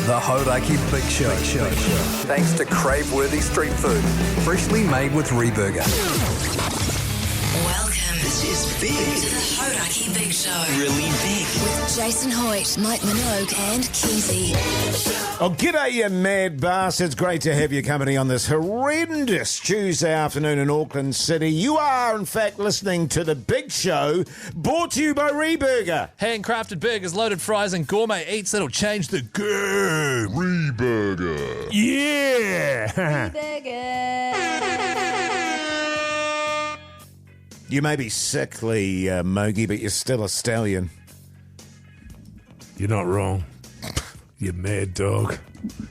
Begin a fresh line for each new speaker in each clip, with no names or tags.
The Hauraki Big Show. Thanks to crave-worthy street food, freshly made with Reburger.
Welcome.
This is big.
To the Hauraki Big Show.
Really big.
With Jason Hoyte, Mike Minogue and Keyzie.
Oh, g'day, you mad bastards. Great to have you company on this horrendous Tuesday afternoon in Auckland City. You are, in fact, listening to The Big Show, brought to you by Reburger.
Handcrafted burgers, loaded fries, and gourmet eats that'll change the game.
Reburger. Yeah. You may be sickly, Mogi, but you're still a stallion.
You're not wrong. You mad dog.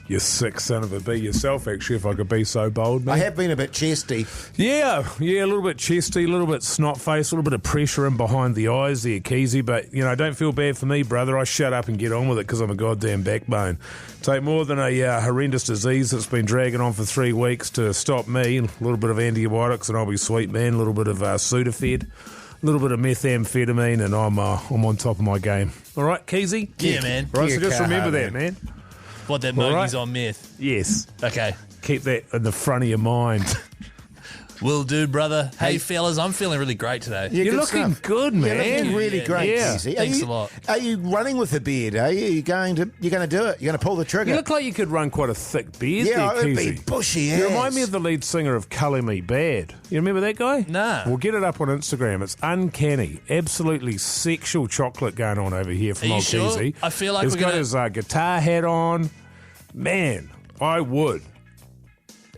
You sick son of a bee yourself, actually, if I could be so bold, mate.
I have been a bit chesty.
Yeah, a little bit chesty, a little bit snot-faced, a little bit of pressure in behind the eyes there, Keyzie, but, don't feel bad for me, brother. I shut up and get on with it because I'm a goddamn backbone. Take more than a horrendous disease that's been dragging on for 3 weeks to stop me. A little bit of antibiotics and I'll be sweet, man. A little bit of Sudafed, a little bit of methamphetamine, and I'm on top of my game. All right, Keyzie?
Yeah, man.
Right, so just remember that, man.
What, that Mogie's on meth?
Yes.
Okay.
Keep that in the front of your mind.
Will do, brother. Hey, fellas, I'm feeling really great today.
Yeah,
You're looking good, man.
You're looking really great,
yeah.
Keyzie.
Thanks a lot.
Are you running with the beard, are you? You're going to do it? You're going to pull the trigger?
You look like you could run quite a thick beard
yeah,
there,
it'd
Keyzie.
be bushy
You remind me of the lead singer of Colour Me Bad. You remember that guy?
Nah.
We'll get it up on Instagram. It's uncanny. Absolutely sexual chocolate going on over here from
Are you
old
sure?
Keyzie.
I feel like
He's
we're
got
gonna-
his guitar hat on. Man, I would.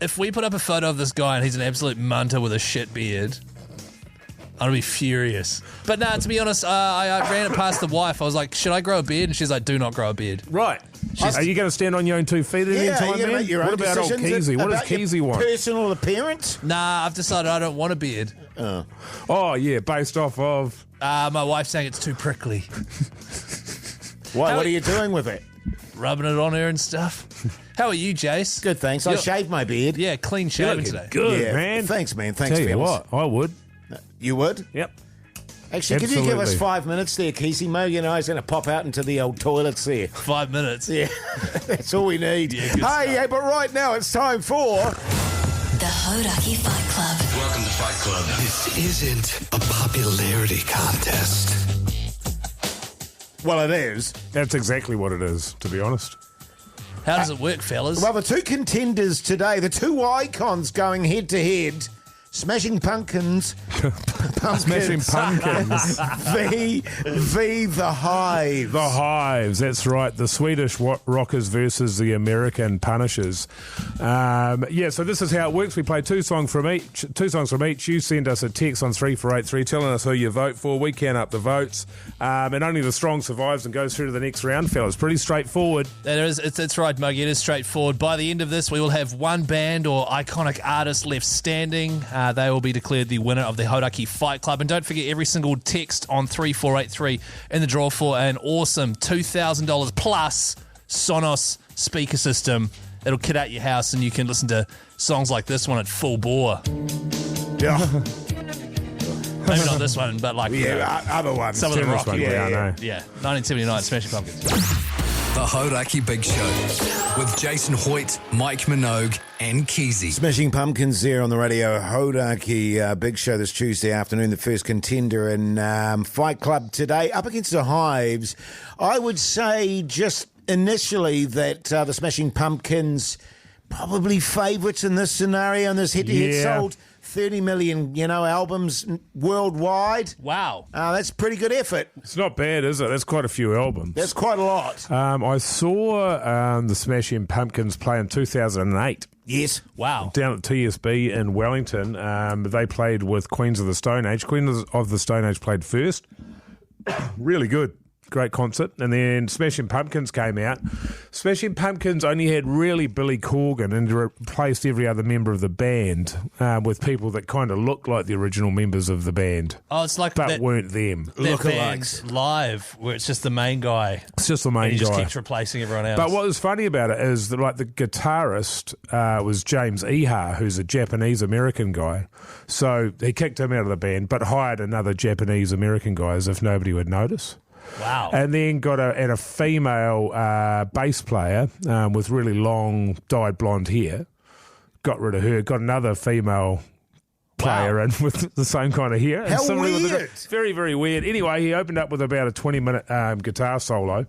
If we put up a photo of this guy and he's an absolute munter with a shit beard, I'd be furious. But nah, to be honest, I ran it past the wife. I was like, should I grow a beard? And she's like, do not grow a beard.
Right. Are you going to stand on your own 2 feet at any
Yeah,
time,
you're going to
man?
make your
What
own
about old
decisions
Keyzie? What does
about your
Keyzie want?
Personal appearance?
Nah, I've decided I don't want a beard.
Oh, yeah, based off of...
My wife's saying it's too prickly.
Why? What are you doing with it?
Rubbing it on her and stuff. How are you, Jace?
Good, thanks. I shaved my beard.
Yeah, clean shaven today.
Good,
Yeah,
man.
thanks, man. Thanks,
Tell you
fellas.
what, I would.
You would?
Yep.
Actually, could you give us
Absolutely.
5 minutes there, Keyzie? Mo, he's going to pop out into the old toilets there.
5 minutes.
Yeah, that's all we need.
Yeah, good
Hey, yeah, but right now it's time for...
The Hauraki Fight Club.
Welcome to Fight Club. This isn't a popularity contest.
Well, it is.
That's exactly what it is, to be honest.
How does it work, fellas?
Well, the two contenders today, the two icons going head-to-head, Smashing Pumpkins...
Smashing Pumpkins.
v The Hive.
The Hives, that's right. The Swedish rockers versus the American Punishers. So this is how it works. We play two songs from each. You send us a text on 3483 telling us who you vote for. We count up the votes. And only the strong survives and goes through to the next round, fellas. Pretty straightforward.
It's right, Muggy. It is straightforward. By the end of this, we will have one band or iconic artist left standing. They will be declared the winner of the Hauraki Fight Club. And don't forget, every single text on 3483 in the draw for an awesome $2,000 plus Sonos speaker system. It'll kit out your house and you can listen to songs like this one at full bore.
Yeah,
Maybe not this one, but like
other ones.
some of the rock.
one,
Yeah,
I know.
1979, Smashing Pumpkins.
The Hauraki Big Show with Jason Hoyte, Mike Minogue and Keyzie.
Smashing Pumpkins there on the Radio Hauraki Big Show this Tuesday afternoon, the first contender in Fight Club today, up against the Hives. I would say just initially that the Smashing Pumpkins probably favourites in this scenario, in this head-to-head,
Yeah.
sold 30 million, albums worldwide.
Wow.
That's pretty good effort.
It's not bad, is it? That's quite a few albums.
That's quite a lot.
I saw the Smashing Pumpkins play in 2008.
Yes.
Wow.
Down at TSB in Wellington. They played with Queens of the Stone Age. Queens of the Stone Age played first. Really good. Great concert. And then Smashing Pumpkins came out. Smashing Pumpkins only had really Billy Corgan and replaced every other member of the band with people that kind of looked like the original members of the band,
Oh, it's like
but
that,
weren't them.
that band live where it's just the main guy.
It's just the
And
main
he just
guy.
keeps replacing everyone else.
But what was funny about it is that, like, the guitarist was James Iha, who's a Japanese-American guy. So he kicked him out of the band, but hired another Japanese-American guy as if nobody would notice.
Wow.
And then got a female bass player with really long dyed blonde hair. Got rid of her. Got another female player in with the same kind of hair.
How weird.
Very, very weird. Anyway, he opened up with about a 20-minute guitar solo.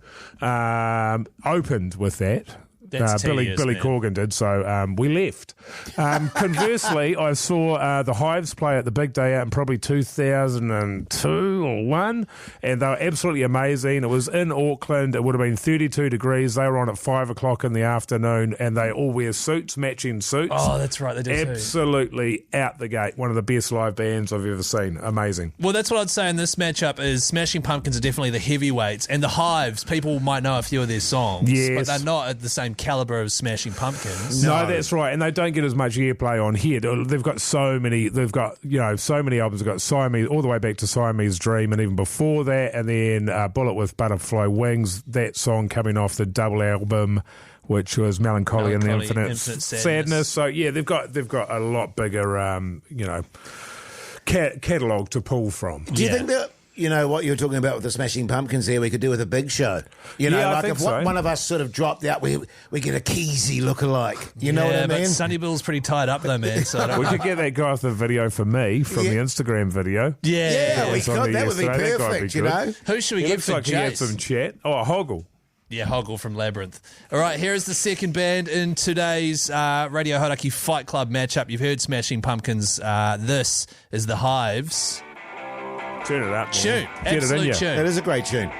Opened with that.
That's
Billy
tedious, man.
Corgan did, so we left. Conversely, I saw the Hives play at the big day out in probably 2002 or 1, and they were absolutely amazing. It was in Auckland. It would have been 32 degrees. They were on at 5 o'clock in the afternoon, and they all wear suits, matching suits.
Oh, that's right, they do too.
Absolutely out the gate. One of the best live bands I've ever seen. Amazing.
Well, that's what I'd say in this matchup is Smashing Pumpkins are definitely the heavyweights, and the Hives, people might know a few of their songs, but they're not at the same caliber of Smashing Pumpkins.
No, that's right, and they don't get as much airplay on here. They've got so many. They've got so many albums. They've got Siamese all the way back to Siamese Dream, and even before that, and then Bullet with Butterfly Wings. That song coming off the double album, which was Melancholy and Infinite Sadness. So yeah, they've got a lot bigger catalogue to pull from.
Do you think that, what you're talking about with the Smashing Pumpkins there, we could do with a big show?
I think
if
so.
one of us sort of dropped out, we get a Keyzie lookalike. You know what I mean?
But Sonny Bill's pretty tied up though, man. So I don't
We
know.
could get that guy off the video for me from the Instagram video.
Yeah, we
It's on
could.
there
That would be
yesterday. That guy would be
perfect, you
good.
know?
Who should we
He
get
looks
for
like he had
Jace?
some chat. Oh, Hoggle.
Yeah, Hoggle from Labyrinth. All right, here is the second band in today's Radio Hauraki Fight Club matchup. You've heard Smashing Pumpkins. This is the Hives.
Turn it up, man.
Tune.
Get it in
Absolute
you.
tune.
It is a great tune.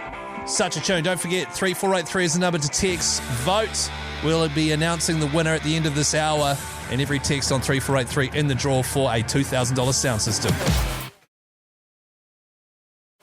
Such a tune. Don't forget, 3483 is the number to text. Vote. We'll be announcing the winner at the end of this hour, and every text on 3483 in the draw for a $2,000 sound system.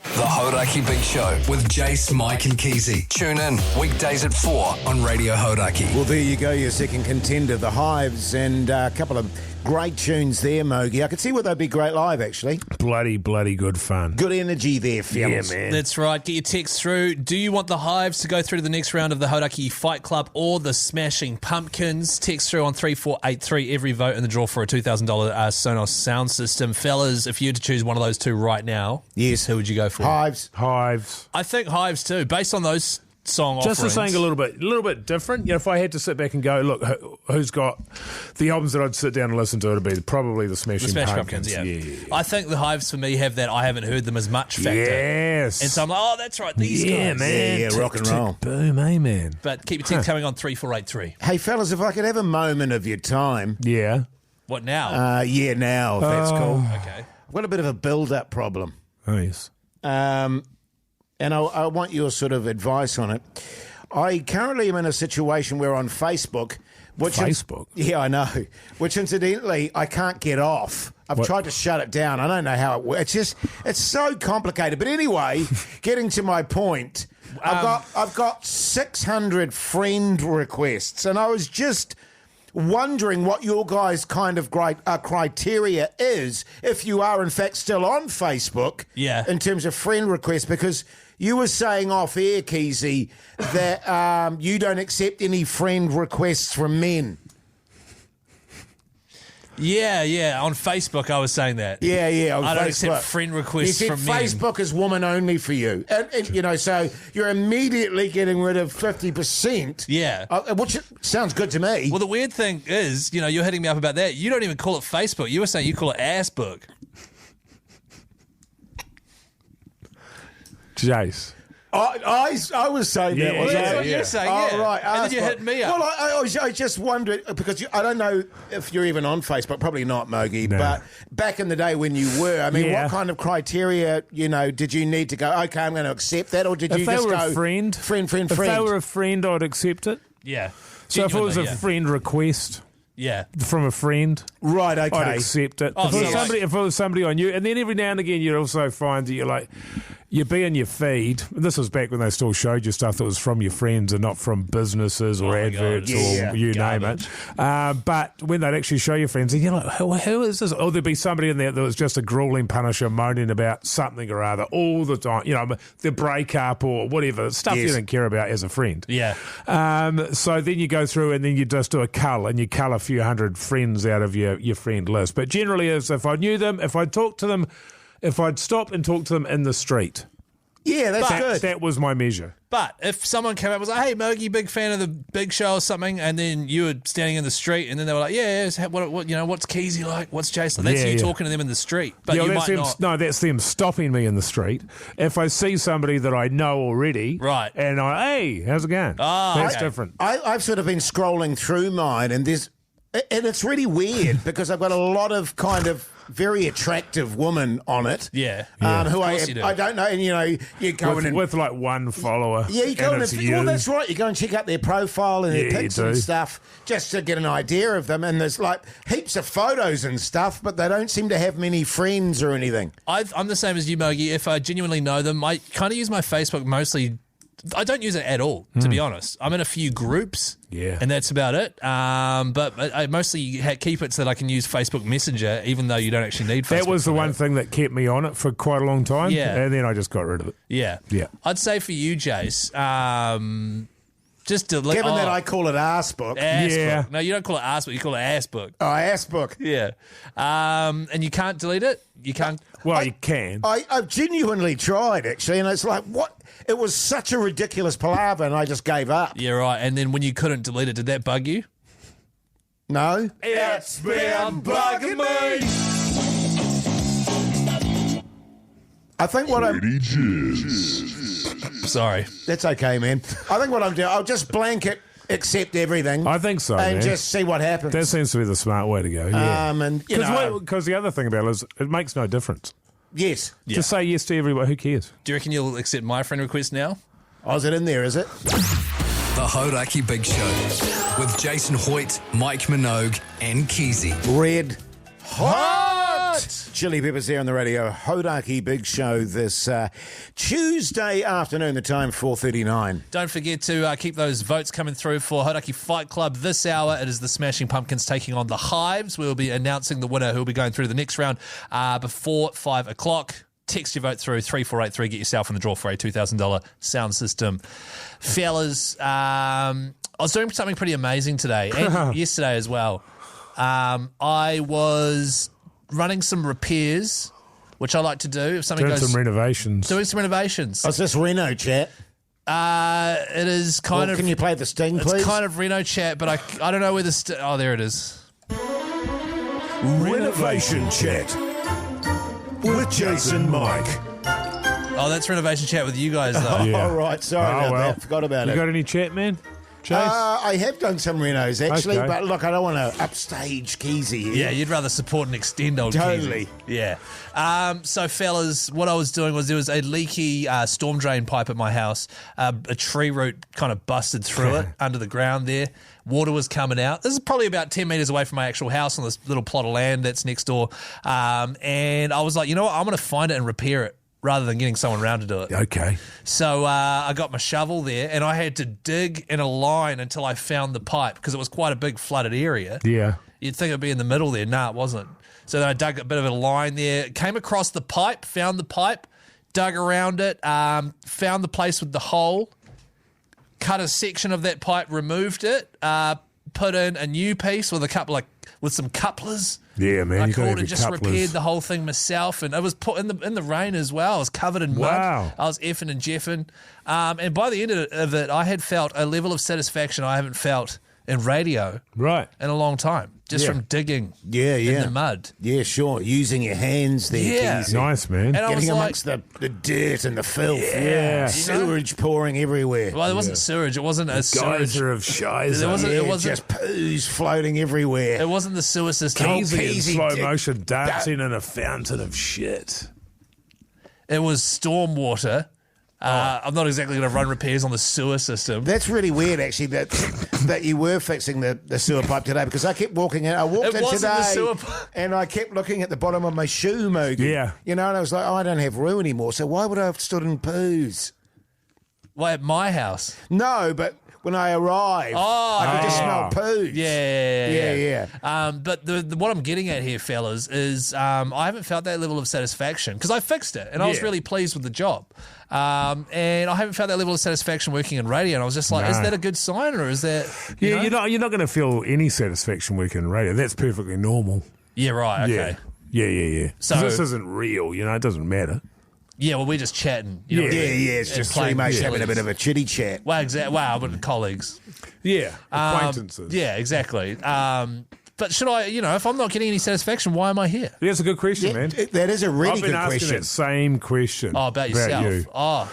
The Hauraki Big Show with Jace, Mike and Keyzie. Tune in weekdays at 4 on Radio Hauraki.
Well, there you go, your second contender, the Hives, and a couple of great tunes there, Mogi. I could see what they'd be great live, actually.
Bloody good fun.
Good energy there, fellas.
Yeah, man.
That's right. Get your text through. Do you want the Hives to go through to the next round of the Hauraki Fight Club or the Smashing Pumpkins? Text through on 3483. Every vote in the draw for a $2,000 Sonos sound system. Fellas, if you had to choose one of those two right now,
Yes.
who would you go for?
Hives.
I think Hives too, based on those song
Just
offerings.
for saying a little bit different. If I had to sit back and go, look, who's got the albums that I'd sit down and listen to? It'd be probably the Smashing Pumpkins.
Yeah. I think the Hives for me have that I haven't heard them as much factor.
Yes.
And so I'm like, oh, that's right, these guys.
man.
Yeah, rock and roll.
Boom, man.
But keep your text coming on 3483.
Hey, fellas, if I could have a moment of your time.
Yeah.
What now?
Now, if that's cool.
Okay.
I've got a bit of a build-up problem.
Oh, yes.
And I want your sort of advice on it. I currently am in a situation where on Facebook...
Facebook?
Yeah, I know. Which, incidentally, I can't get off. I've tried to shut it down. I don't know how it works. It's so complicated. But anyway, getting to my point, I've got 600 friend requests, and I was just wondering what your guys' kind of criteria is if you are, in fact, still on Facebook in terms of friend requests, because you were saying off air, Keyzie, that you don't accept any friend requests from men.
Yeah. On Facebook, I was saying that.
Yeah. On
I don't
Facebook.
accept friend requests
you
from
said
men.
Facebook is woman only for you. And so you're immediately getting rid of 50%.
Yeah.
Which sounds good to me.
Well, the weird thing is, you're hitting me up about that. You don't even call it Facebook. You were saying you call it Assbook.
Jace.
I was saying that.
Well, that's what you're saying, yeah.
Oh, right.
And then you hit me up.
Well, I just wondered, because I don't know if you're even on Facebook, probably not, Mogi, but back in the day when you were, I mean, what kind of criteria, did you need to go, okay, I'm going to accept that, or did you just go...
If they were a friend.
Friend.
If they were a friend, I'd accept it.
Yeah.
So if it was a friend request...
Yeah.
From a friend.
Right, okay.
I'd accept it. If it was somebody on you, and then every now and again you'd also find that you'd be in your feed. This was back when they still showed you stuff that was from your friends and not from businesses or adverts or you name it. But when they'd actually show your friends, and you're like, who is this? Or there'd be somebody in there that was just a grueling punisher moaning about something or other all the time. The breakup or whatever, stuff you didn't care about as a friend.
Yeah.
So then you go through and then you just do a cull and you cull a few hundred friends out of your friend list. But generally, if I knew them, if I'd talk to them, if I'd stop and talk to them in the street,
Yeah, that's good.
That was my measure.
But if someone came up and was like, hey, Mogi, big fan of the Big Show or something, and then you were standing in the street, and then they were like, what's Keyzie like? What's Jason? That's you talking to them in the street. But you might not.
No, that's them stopping me in the street. If I see somebody that I know already,
right,
and hey, how's it going? That's different.
I've sort of been scrolling through mine, and it's really weird because I've got a lot of kind of very attractive women on it.
Yeah.
Who I don't know. And, you go in and...
With like one follower.
Yeah, you go in and... Well, that's right. You go and check out their profile and their pics and stuff just to get an idea of them. And there's like heaps of photos and stuff, but they don't seem to have many friends or anything.
I'm the same as you, Mogi. If I genuinely know them, I kind of use my Facebook mostly... I don't use it at all, to be honest. I'm in a few groups, and that's about it. But I mostly keep it so that I can use Facebook Messenger, even though you don't actually need Facebook.
That was the one thing that kept me on it for quite a long time,
and
then I just got rid of it.
Yeah. I'd say for you, Jace, just delete...
Given that I call it arse book.
Book. No, you don't call it arse book, you call it ass book.
Oh, ass book.
Yeah. And you can't delete it? You can't...
Well, you can.
I've genuinely tried, actually, and it's like, what? It was such a ridiculous palaver, and I just gave up.
Yeah, right. And then when you couldn't delete it, did that bug you?
No.
It's been bugging me.
I think what
Sorry.
That's okay, man. I think what I'm doing, I'll just blanket accept everything.
I think so,
and
man.
just see what happens.
That seems to be the smart way to go. Yeah. Because the other thing about it is it makes no difference.
Yes.
Just say yes to everybody. Who cares?
Do you reckon you'll accept my friend request now?
Oh, is it in there, is it?
The Hauraki Big Show with Jason Hoyte, Mike Minogue, and Keyzie.
Red hot! Chili Peppers there on the Radio Hauraki Big Show this Tuesday afternoon, the time 4:39.
Don't forget to keep those votes coming through for Hauraki Fight Club this hour. It is the Smashing Pumpkins taking on the Hives. We'll be announcing the winner who will be going through to the next round before 5 o'clock. Text your vote through 3483. Get yourself in the draw for a $2,000 sound system. Fellas, I was doing something pretty amazing today and yesterday as well. I was running some repairs, which I like to do. If something
Doing some renovations.
Doing some renovations.
Oh, is this Reno chat?
It is kind of...
Can you play the sting, please?
It's kind of Reno chat, but I don't know where the... oh, there it is.
Renovation chat with Jason Mike.
Oh, that's Renovation chat with you guys, though.
Yeah.
All right, sorry about that. Forgot about it.
You got any chat, man? Chase?
I have done some renos, actually,
Okay.
but look, I don't want to upstage Keyzie here.
Yeah, you'd rather support and extend old
Totally.
Keyzie. Yeah. So, fellas, what I was doing was there was a leaky storm drain pipe at my house. A tree root kind of busted through it under the ground there. Water was coming out. This is probably about 10 metres away from my actual house on this little plot of land that's next door. And I was like, you know what? I'm going to find it and repair it, rather than getting someone around to do it.
Okay.
So I got my shovel there, and I had to dig in a line until I found the pipe, because it was quite a big flooded area.
Yeah.
You'd think it'd be in the middle there. Nah, it wasn't. So then I dug a bit of a line there, came across the pipe, found the pipe, dug around it, found the place with the hole, cut a section of that pipe, removed it, put in a new piece with with some couplers.
Yeah, man.
I
you
called it, just repaired the whole thing myself, and it was put in the rain as well. I was covered in mud.
Wow.
I was effing and jeffing. And by the end of it, I had felt a level of satisfaction I haven't felt in radio in a long time, just from digging in the mud.
Yeah, sure. Using your hands there, Keyzie.
Nice, man.
And
Getting amongst the dirt and the filth.
Yeah.
Sewage pouring everywhere.
Well, it wasn't sewage. It wasn't a sewage.
Geyser of shizer.
It wasn't
just poos floating everywhere.
It wasn't the sewer system.
Keyzie in slow motion dancing in a fountain of shit.
It was storm water. I'm not exactly going to run repairs on the sewer system.
That's really weird, actually, that you were fixing the sewer pipe today, because I kept walking in. I walked in today, and I kept looking at the bottom of my shoe, Mogi.
Yeah.
You know, and I was like, I don't have room anymore, so why would I have stood in poos?
Well, at my house?
No, but when I arrived, I could just smell poos.
Yeah. But what I'm getting at here, fellas, is I haven't felt that level of satisfaction, because I fixed it, and I was really pleased with the job. And I haven't felt that level of satisfaction working in radio, and I was just like, is that a good sign, or is that...
You're not going to feel any satisfaction working in radio. That's perfectly normal.
Yeah, right, okay.
Yeah. So this isn't real, it doesn't matter.
Yeah, well, we're just chatting. You know what I mean?
It's
And
just three
playing
mates
sillies.
having a bit of a chitty chat.
Well, exactly. Wow, but colleagues.
Yeah, acquaintances.
Yeah, exactly. But should I, if I'm not getting any satisfaction, why am I here?
Yeah, it's a good question, man.
That is a really
I've been
good
asking
question.
that same question.
Oh, about yourself.
you.
Oh,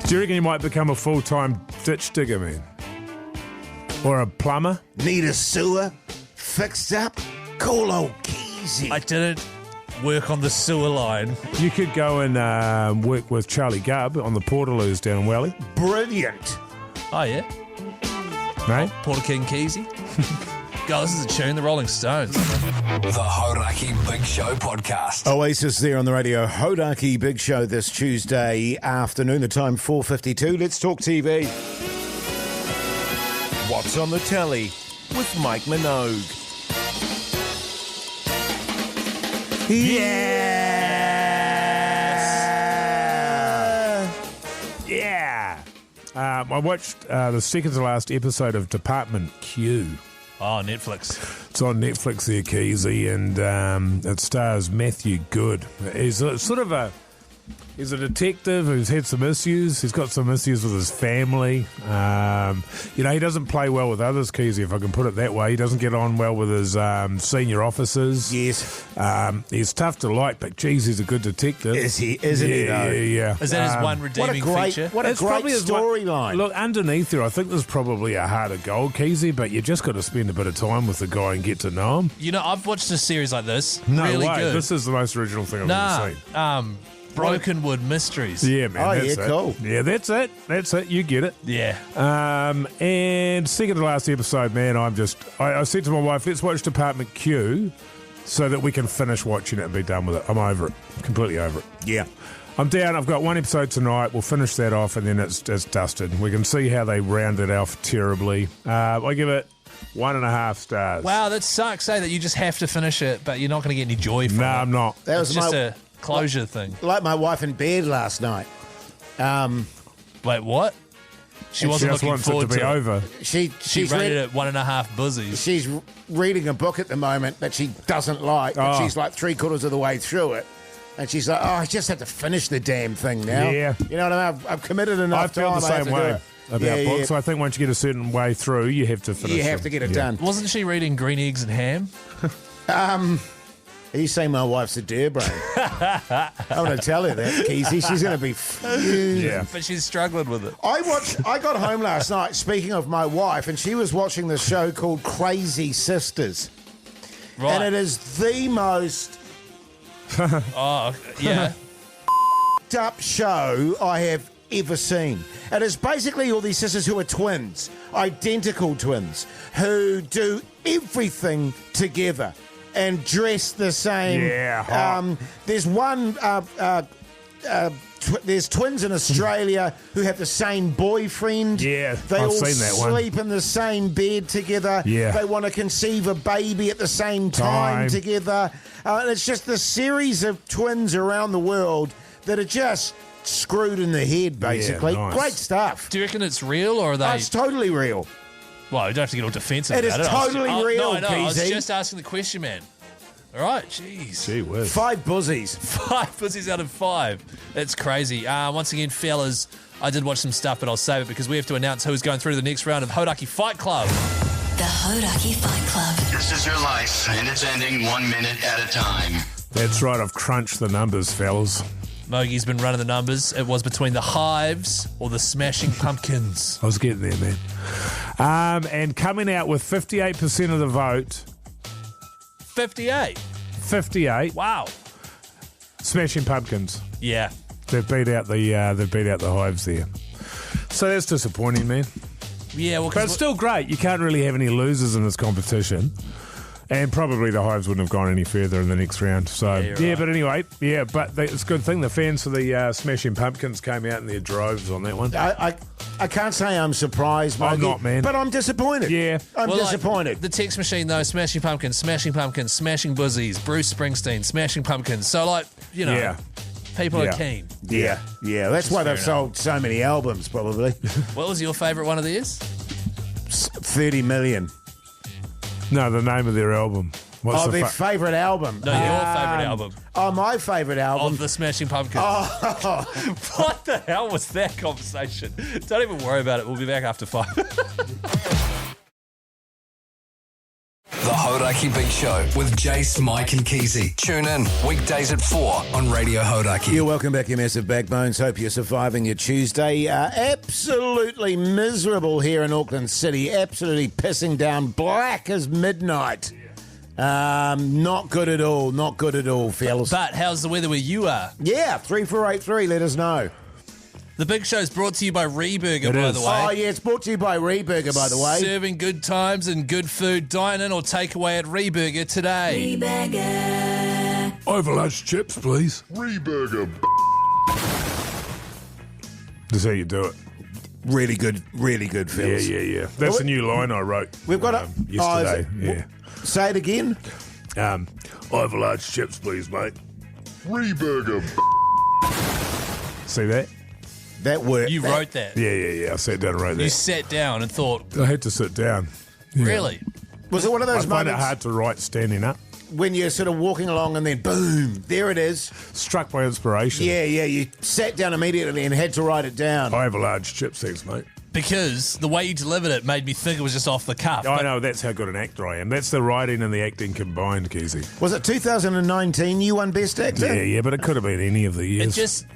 Do you reckon you might become a full-time ditch digger, man? Or a plumber?
Need a sewer fixed up? Call old Keyzie.
I didn't work on the sewer line.
You could go and work with Charlie Gubb on the Portaloos down in Welly.
Brilliant.
Oh, yeah.
Mate?
Porter King Keyzie. God, this is a tune, the Rolling Stones.
The Hauraki Big Show podcast.
Oasis there on the Radio Hauraki Big Show this Tuesday afternoon. The time 4:52. Let's talk TV. What's on the telly with Mike Minogue.
Yeah! I watched the second to last episode of Department Q.
Oh, Netflix.
It's on Netflix there, Keyzie, and it stars Matthew Good. He's he's a detective who's had some issues. He's got some issues with his family. He doesn't play well with others, Keyzie, if I can put it that way. He doesn't get on well with his senior officers.
Yes.
He's tough to like, but geez, he's a good detective.
Is he? Isn't he, though?
Yeah.
Is that his one redeeming feature?
What a
It's
great
probably his one-
storyline.
Look, underneath there, I think there's probably a heart of gold, Keyzie, but you just got to spend a bit of time with the guy and get to know him.
I've watched a series like this.
No
really
way.
good.
This is the most original thing I've ever seen.
Brokenwood Mysteries.
Yeah, man.
Oh,
that's
yeah,
it.
cool.
Yeah, that's it. That's it. You get it.
Yeah.
And second to last episode, man, I said to my wife, let's watch Department Q so that we can finish watching it and be done with it. I'm over it. Completely over it.
Yeah.
I'm down. I've got one episode tonight. We'll finish that off and then it's dusted. We can see how they round it off terribly. I give it 1.5 stars.
Wow, that sucks, that you just have to finish it, but you're not going to get any joy from
No,
it.
I'm not.
That
It's
was
just
my,
a closure thing.
like my wife in bed last night.
Wait, what? She
She
wasn't
just
looking
wants it to
forward
be
to it.
over.
She
She's
rated
read,
it 1.5 buzzies.
she's reading a book at the moment that she doesn't like. But
Oh.
she's like 3/4 of the way through it. And she's like, I just have to finish the damn thing now.
Yeah.
You know what I mean? I've committed enough
I feel
time.
the
I have
same
to do
way
it.
about
Yeah,
books. I think once you get a certain way through, you have to finish
You have
them.
to get it
Yeah.
done.
Wasn't she reading Green Eggs and Ham?
Are you saying my wife's a deer brain? I'm going to tell her that, Keyzie. She's going to be fuming.
Yeah.
But she's struggling with it.
I got home last night, speaking of my wife, and she was watching this show called Crazy Sisters.
Right.
And it is the most
Oh, yeah.
up show I have ever seen. It is basically all these sisters who are twins, identical twins, who do everything together and dress the same.
Yeah, hot.
There's one. There's twins in Australia who have the same boyfriend.
Yeah,
they
I've
all
seen that one.
sleep in the same bed together.
Yeah.
They want to conceive a baby at the same time together. And it's just the series of twins around the world that are just screwed in the head, basically.
nice.
Great stuff.
Do you reckon it's real or are they...
It's totally real.
Well, you don't have to get all defensive
It
about
is
it. I was-
totally real,
No, I was
Keyzie.
just asking the question, man. All right, jeez.
Gee whiz.
5 buzzies.
5 pussies out of 5. That's crazy. Once again, fellas, I did watch some stuff, but I'll save it because we have to announce who's going through to the next round of Hauraki Fight Club.
The Hauraki Fight Club.
This is your life, and it's ending 1 minute at a time.
That's right. I've crunched the numbers, fellas.
Mogie's been running the numbers. It was between the Hives or the Smashing Pumpkins.
I was getting there, man. And coming out with 58% of the vote,
58.
58.
Wow.
Smashing Pumpkins.
Yeah.
They've beat out the Hives there. So that's disappointing, man.
Yeah, well,
But it's still great. You can't really have any losers in this competition. And probably the Hives wouldn't have gone any further in the next round. So,
Yeah, you're right.
But anyway, it's a good thing. The fans for the Smashing Pumpkins came out in their droves on that one.
I can't say I'm surprised,
I'm
Moggy,
not, man.
but I'm disappointed.
Yeah.
I'm
Well, like,
disappointed.
the text machine, though, Smashing Pumpkins, Smashing Pumpkins, Smashing Buzzies, Bruce Springsteen, Smashing Pumpkins. So, like, you know,
Yeah.
people
Yeah.
are keen.
yeah. That's why
fair
they've sold so many albums, probably.
What was your favourite one of theirs?
30 million.
No, the name of their album.
Their favourite album.
No, your favourite album.
Oh, my favourite album.
Of the Smashing Pumpkins.
Oh.
What the hell was that conversation? Don't even worry about it. We'll be back after 5.
The Hauraki Big Show with JASE, Mike and Keyzie. Tune in weekdays at 4 on Radio Hauraki.
You're welcome back, you massive backbones. Hope you're surviving your Tuesday. Absolutely miserable here in Auckland City. Absolutely pissing down black as midnight. Not good at all. Not good at all, fellas.
But how's the weather where you are?
Yeah, 3483, let us know.
The Big Show is brought to you by Reburger, by the way.
Oh, yeah, it's brought to you by Reburger, by the way.
Serving good times and good food. Dine in or take away at Reburger today.
Reburger.
Over large chips, please.
Reburger.
That's how you do it.
Really good, fellas.
Yeah. That's a new line I wrote.
We've got
yesterday.
Say it again.
Over large chips, please, mate.
Reburger.
See that?
That worked.
You wrote that.
Yeah. I sat down and wrote that.
You sat down and thought,
I had to sit down. Yeah.
really?
Was it one of
I
those
find it
moments
hard to write standing up.
when you're sort of walking along and then boom, there it is?
Struck by inspiration.
Yeah, you sat down immediately and had to write it down.
I have a large chips, thanks, mate.
Because the way you delivered it made me think it was just off the cuff.
I know, that's how good an actor I am. That's the writing and the acting combined, Keyzie.
Was it 2019 you won Best Actor?
Yeah, but it could have been any of the
It
years.
just...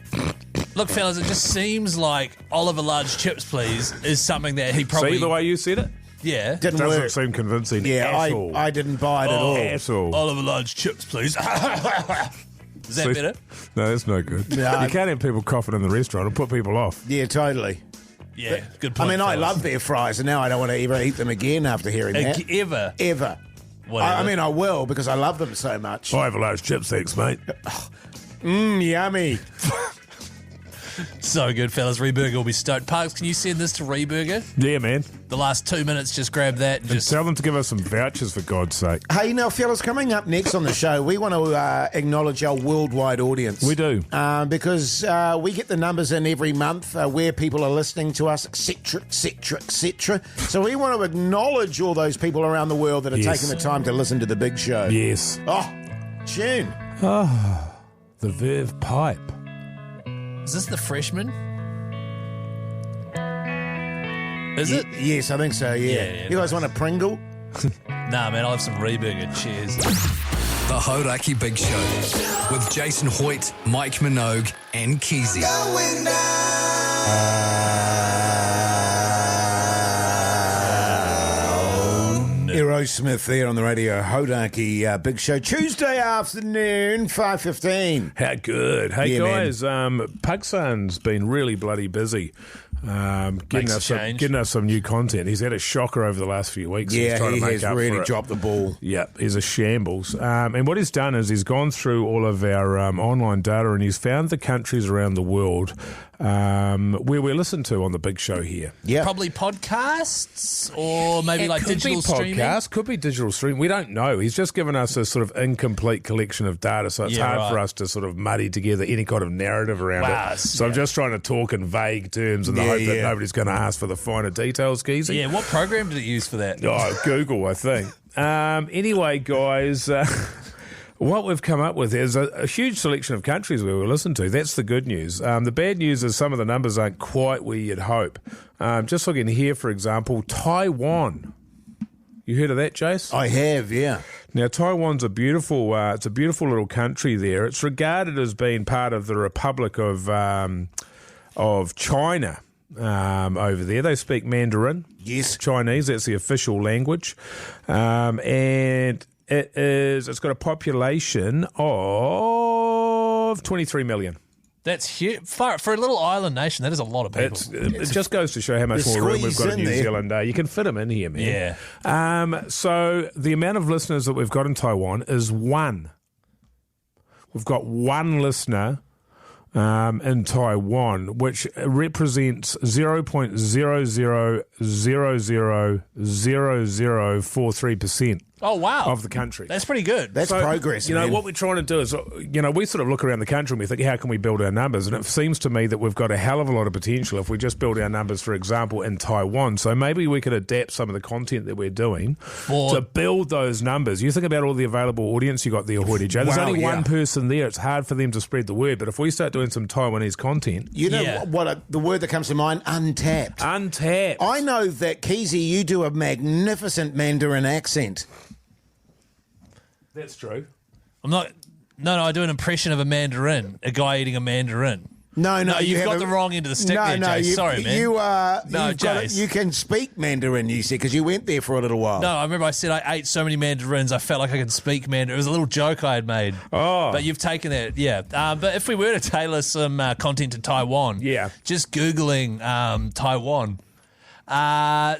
Look, fellas, it just seems like Oliver Large Chips, please, is something that he probably...
See the way you said it?
Yeah.
Didn't
Doesn't
work.
seem convincing
Yeah,
at all.
I didn't buy it at all.
At all.
Oliver Large Chips, please. Is that
See?
better?
No, that's no good.
No.
You can't have people coughing in the restaurant. It'll put people off.
Yeah, totally.
Yeah, good
I
point.
mean, I
fellas.
love their fries, and now I don't want to ever eat them again after hearing that.
Ever.
Ever.
Whatever.
I mean, I will because I love them so much.
I have a large chips, thanks, mate.
Yummy.
So good, fellas. Reburger will be stoked. Parks, can you send this to Reburger?
Yeah, man.
The last 2 minutes, just grab that and
And
just...
tell them to give us some vouchers, for God's sake.
Hey, now, fellas, coming up next on the show, we want to acknowledge our worldwide audience.
We do.
Because we get the numbers in every month where people are listening to us, etc., etc., etc. So we want to acknowledge all those people around the world that are
Yes.
taking the time to listen to the big show.
Yes.
Oh, tune.
The Verve Pipe.
Is this the freshman? Is it?
Yes, I think so, yeah.
Yeah,
You guys want a Pringle?
Nah, man, I'll have some Reburger. Cheers.
The Hauraki Big Show with Jason Hoyte, Mike Minogue, and Keyzie.
Aerosmith there on the Radio Hauraki Big Show. Tuesday afternoon, 5:15.
How good. Hey,
Yeah,
guys, Pugsan's been really bloody busy. Getting us some new content. He's had a shocker over the last few weeks. He's
Yeah,
trying
he
to make
has
up
really
for it.
dropped the ball.
Yeah, he's a shambles. And what he's done is he's gone through all of our online data and he's found the countries around the world where we're listened to on the big show here.
Yeah.
Probably podcasts or maybe
It
like
could
digital
be
streaming.
podcasts, could be digital streaming. We don't know. He's just given us a sort of incomplete collection of data, so it's
Yeah,
hard
right.
for us to sort of muddy together any kind of narrative around
Wow,
it. So I'm
yeah.
just trying to talk in vague terms in the hope that nobody's going to ask for the finer details, Keyzie.
Yeah, what program did it use for that?
Oh, Google, I think. Anyway, guys, what we've come up with is a huge selection of countries where we listen to. That's the good news. The bad news is some of the numbers aren't quite where you'd hope. Just looking here, for example, Taiwan. You heard of that, Jace?
I have, yeah.
Now, Taiwan's a beautiful, it's a beautiful little country there. It's regarded as being part of the Republic of China. Over there, they speak Mandarin.
Yes.
Chinese. That's the official language, and it's got a population of 23 million.
That's huge. For a little island nation, that is a lot of people.
It just goes to show how much
They're
more room we've got in
squeezed
New
in there.
Zealand. You can fit them in here, man.
Yeah.
So the amount of listeners that we've got in Taiwan is one. We've got one listener in Taiwan, which represents 0.00000043%.
Oh, wow.
of the country.
That's pretty good.
That's progress,
You know,
man.
what we're trying to do is, we sort of look around the country and we think, how can we build our numbers? And it seems to me that we've got a hell of a lot of potential if we just build our numbers, for example, in Taiwan. So maybe we could adapt some of the content that we're doing to build those numbers. You think about all the available audience you got there, Hoytey J. There's only one person there. It's hard for them to spread the word. But if we start doing some Taiwanese content...
You know what the word that comes to mind? Untapped.
Untapped.
I know that, Keyzie, you do a magnificent Mandarin accent.
That's true.
I'm not... No, I do an impression of a mandarin, a guy eating a mandarin.
No,
you've got the wrong end of the stick there, Jace. Sorry, man. Jace.
You can speak Mandarin, you said, because you went there for a little while.
No, I remember I said I ate so many mandarins, I felt like I could speak Mandarin. It was a little joke I had made.
Oh.
But you've taken that, yeah. But if we were to tailor some content to Taiwan, just Googling Taiwan.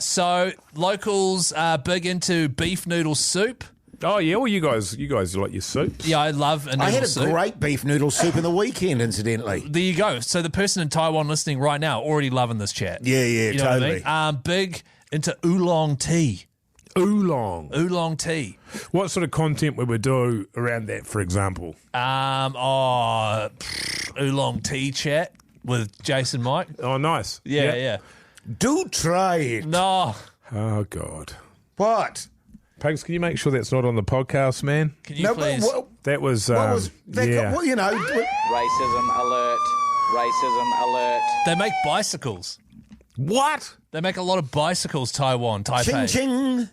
So locals are big into beef noodle soup.
Oh, yeah? Well, you guys like your soups.
Yeah, I love a noodle soup.
I had a great beef noodle soup in the weekend, incidentally.
There you go. So the person in Taiwan listening right now already loving this chat.
Yeah,
you know
totally.
What I mean? Big into oolong tea. Oolong tea.
What sort of content would we do around that, for example?
Oolong tea chat with Jason Mike.
Oh, nice.
Yeah.
Do try it.
No.
Oh, God.
What?
Pugs, can you make sure that's not on the podcast, man?
Can you please?
That was,
Racism
alert.
They make bicycles.
What?
They make a lot of bicycles, Taipei.
Ching, ching.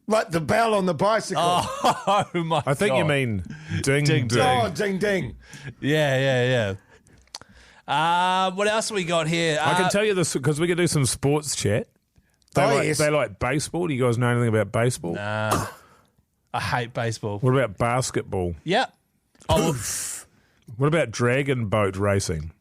Like the bell on the bicycle.
Oh, my God.
I think you mean ding, ding.
Oh, ding, ding.
Yeah. What else we got here?
I can tell you this because we could do some sports chat. They like baseball. Do you guys know anything about baseball?
Nah. I hate baseball.
What about basketball?
Yeah. Oh,
what about dragon boat racing?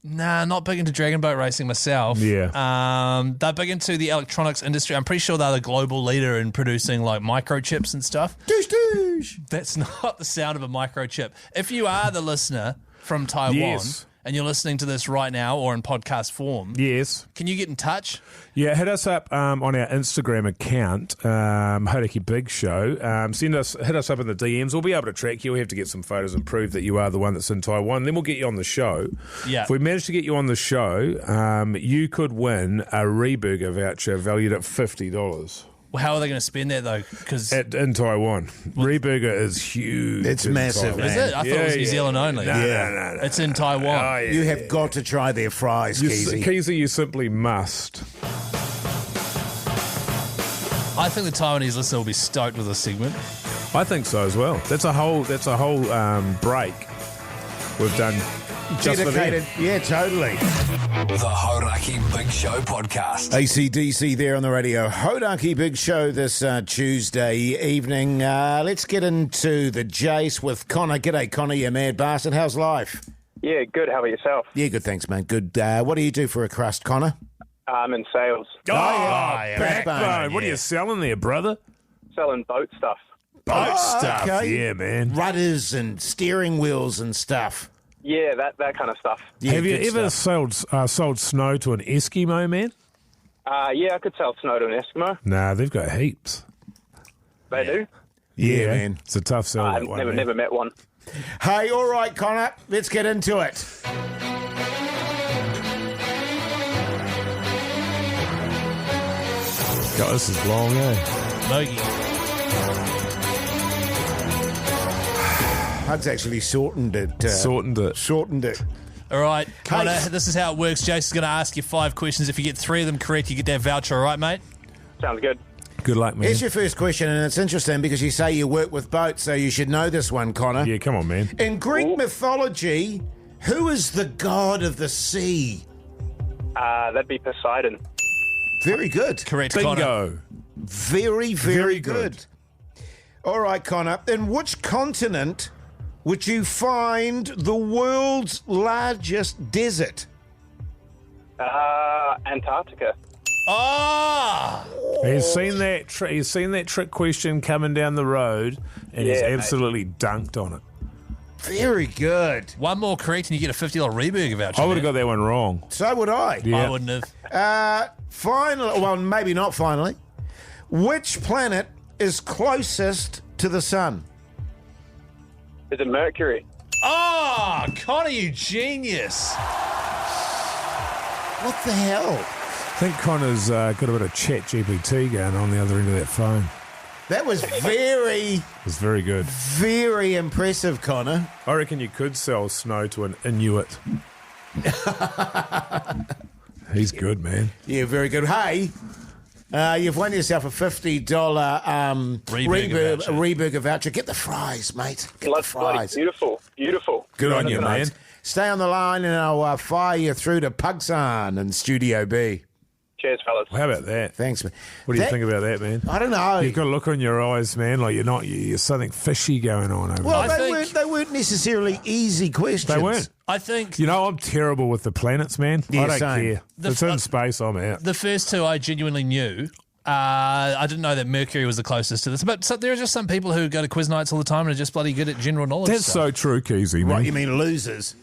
Nah, not big into dragon boat racing myself.
Yeah.
They're big into the electronics industry. I'm pretty sure they're the global leader in producing like microchips and stuff.
Doosh.
That's not the sound of a microchip. If you are the listener from Taiwan and you're listening to this right now or in podcast form, can you get in touch?
Yeah, hit us up on our Instagram account, Hauraki Big Show. Hit us up in the DMs. We'll be able to track you. We have to get some photos and prove that you are the one that's in Taiwan. Then we'll get you on the show.
Yeah.
If we manage to get you on the show, you could win a Reburger voucher valued at $50.
Well, how are they going to spend that, though? Because
in Taiwan. Reburger is huge.
It's
in
massive,
Taiwan.
Is it? I thought it was New Zealand only.
No.
It's in Taiwan.
Oh, yeah.
You have got to try their fries, Keyzie.
Keyzie, you simply must.
I think the Taiwanese listener will be stoked with this segment.
I think so as well. That's a whole break we've done just for them.
Dedicated. Yeah, totally.
The Hauraki Big Show podcast.
AC/DC there on the Radio Hauraki Big Show this Tuesday evening. Let's get into the JASE with Connor. G'day, Connor, you mad bastard. How's life?
Yeah, good. How about yourself?
Yeah, good, thanks, mate. Good. What do you do for a crust, Connor?
I'm in sales.
Backbone. What are you selling there, brother?
Selling boat stuff.
Boat stuff.
Okay.
Yeah, man.
Rudders and steering wheels and stuff.
Yeah, that kind of stuff.
Yeah,
Have you
good
ever
stuff.
sold snow to an Eskimo, man?
Yeah, I could sell snow to an Eskimo.
Nah, they've got heaps.
They do?
Yeah, man.
It's a tough sell,
I've
that one.
never met one.
Hey, all right, Connor, let's get into it.
God, this is long, eh?
Mogi.
Hug's actually shortened it. Shortened it.
All right, Connor, this is how it works. Jason's going to ask you 5 questions. If you get 3 of them correct, you get that voucher. All right, mate?
Sounds good.
Good luck, man.
Here's your first question, and it's interesting because you say you work with boats, so you should know this one, Connor.
Yeah, come on, man.
In Greek mythology, who is the god of the sea?
That'd be Poseidon.
Very good.
Correct, Connor.
Bingo.
Very, very good. All right, Connor. In which continent would you find the world's largest desert?
Antarctica.
Ah!
He's seen that trick question coming down the road, and he's absolutely dunked on it.
Very good.
One more correct and you get a $50 Reburger voucher.
I would have got that one wrong.
So would I.
Yeah.
I wouldn't have.
Finally, well, maybe not finally. Which planet is closest to the sun?
Is it Mercury?
Oh, Connor, you genius.
What the hell?
I think Connor's got a bit of chat GPT going on the other end of that phone.
That was very,
It's very good.
very impressive, Connor.
I reckon you could sell snow to an Inuit. He's good, man.
Yeah, very good. Hey, you've won yourself a $50 Reburger voucher. Get the fries, mate. Get the fries.
Beautiful.
Good on you,
Nice.
man.
Stay on the line and I'll fire you through to Pugsan in Studio B.
Cheers, fellas.
How about that?
Thanks, man.
What do you think about that, man?
I don't know.
You've got a look on your eyes, man, like you're something fishy going on over
Well,
there.
they weren't necessarily easy questions.
They weren't.
I think
You know, I'm terrible with the planets, man.
Yeah,
I don't
same.
care. If it's in space, I'm out.
the first two I genuinely knew. I didn't know that Mercury was the closest to this, but there are just some people who go to quiz nights all the time and are just bloody good at general knowledge
That's
stuff.
so true, Keyzie, man.
What, you mean losers?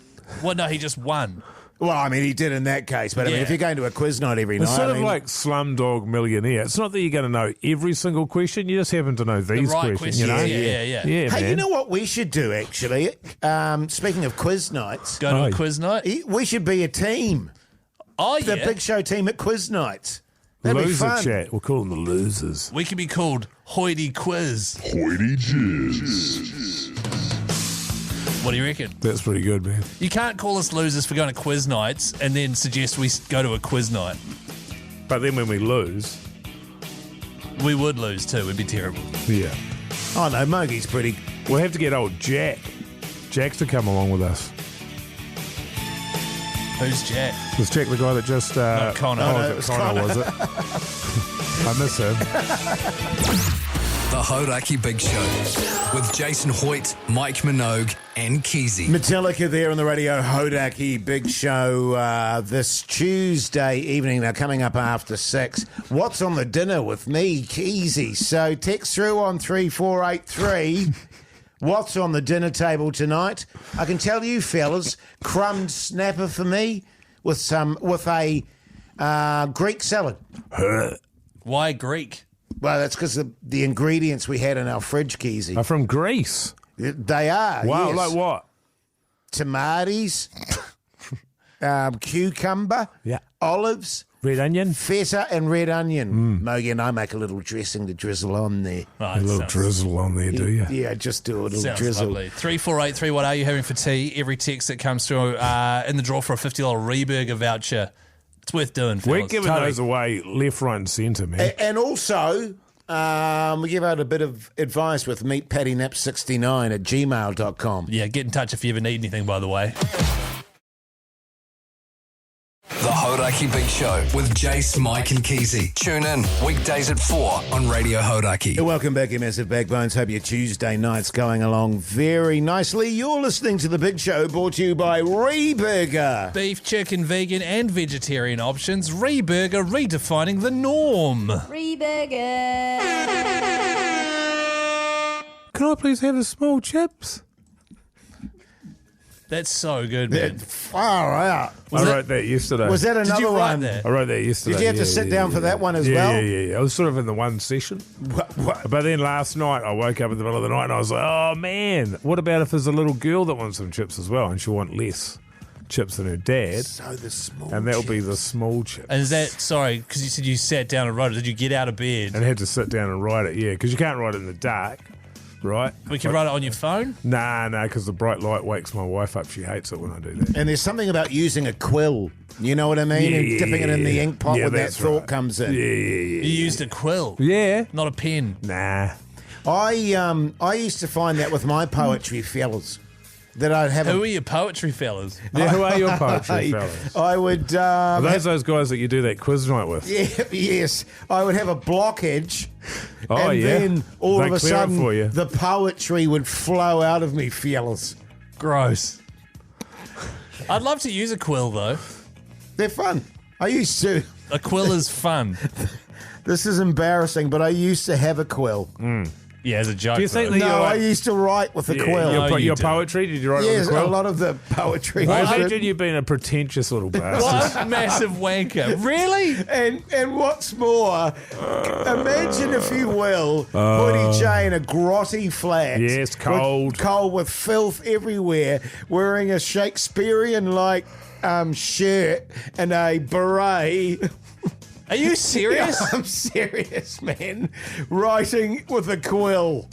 Well, no, he just won.
Well, I mean, he did in that case, but I mean,
Yeah.
if you're going to a quiz night every
It's
night,
sort
I
of
mean,
like Slumdog Millionaire. It's not that you're going to know every single question. You just happen to know these
right
questions. You know?
questions, yeah.
Yeah,
hey,
man.
you know what we should do, actually? Speaking of quiz nights,
Go to
Oh.
a quiz night.
we should be a team.
Oh,
The
yeah.
Big Show team at quiz nights. That'd be
Loser
fun.
chat. We'll call them the losers.
We could be called Hoytey Quiz.
Hoytey J.
What do you reckon?
That's pretty good, man.
You can't call us losers for going to quiz nights and then suggest we go to a quiz night.
But then when we lose,
We would lose too. We'd be terrible.
yeah.
Oh, no, Mogie's pretty...
We'll have to get old Jack. Jack's to come along with us.
Who's Jack?
Was Jack the guy that just...
Connor.
Oh,
No,
was
it
it
was
Connor, was it? I miss him.
The Hauraki Big Show with Jason Hoyte, Mike Minogue, and Keyzie.
Metallica there on the Radio Hauraki Big Show this Tuesday evening. Now, coming up after 6. What's on the dinner with me, Keyzie? So text through on 3483. What's on the dinner table tonight? I can tell you, fellas, crumbed snapper for me with a Greek salad.
Why Greek?
Well, that's because of the ingredients we had in our fridge, Keyzie.
I'm from Greece.
They are.
Wow,
yes.
like what?
Tomatoes, cucumber,
Yeah.
olives,
Red onion?
feta, and red onion. Mogi and I make a little dressing to drizzle on there.
Oh,
A little
sounds-
drizzle on there, do you?
Yeah, just do a little
Sounds
drizzle.
lovely. 3483, what are you having for tea? Every text that comes through in the draw for a $50 Reburger voucher. It's worth doing, fellas.
We're giving those away left, right, and centre, man.
And also, we give out a bit of advice with meetpattynap69 at gmail.com.
Yeah, get in touch if you ever need anything, by the way.
The Hauraki Big Show with Jace, Mike, and Keyzie. Tune in weekdays at 4 on Radio Hauraki.
Welcome back, you massive backbones. Hope your Tuesday night's going along very nicely. You're listening to The Big Show, brought to you by Reburger.
Beef, chicken, vegan, and vegetarian options. Reburger, redefining the norm.
Reburger.
Can I please have a small chips?
That's so good, man.
Far out.
I wrote that yesterday.
Was that
Did
another
you write
one?
that?
I wrote that yesterday.
Did you have to sit down for that one as well?
Yeah. I was sort of in the one session.
What?
But then last night, I woke up in the middle of the night and I was like, oh, man, what about if there's a little girl that wants some chips as well and she'll want less chips than her dad?
So the small
And that'll be
chips.
the small chips.
And is that, sorry, because you said you sat down and wrote it. Did you get out of bed?
And had to sit down and write it, yeah, because you can't write it in the dark, right?
We can write it on your phone?
Nah, because the bright light wakes my wife up. She hates it when I do that.
And there's something about using a quill. You know what I mean? And dipping it in the ink pot where that
that's
thought
right.
comes in.
Yeah.
You used a quill,
Yeah.
not a pen.
Nah.
I used to find that with my poetry fellas. That I'd have
Who are your poetry fellas?
Yeah, who are your poetry fellas?
I would
Are those guys that you do that quiz night with?
yes, I would have a blockage.
Oh,
and
yeah.
then all
They
of a
clear it
sudden
for you.
the poetry would flow out of me, fellas.
Gross. I'd love to use a quill, though.
They're fun. I used to.
A quill is fun.
This is embarrassing, but I used to have a quill.
You Yeah, as a joke.
Do you think
though.
that
No,
you're
I
like,
used to write with the quill.
No, you
your
didn't.
poetry? Did you write it
Yes,
with the quill?
a lot of the poetry.
I
was
imagine
written-
you've been a pretentious little bastard.
What a massive wanker. Really?
And what's more, imagine if you will, Hoytey J in a grotty flat.
Yes, cold.
Cold with filth everywhere, wearing a Shakespearean-like shirt and a beret.
Are you serious?
I'm serious, man. Writing with a quill.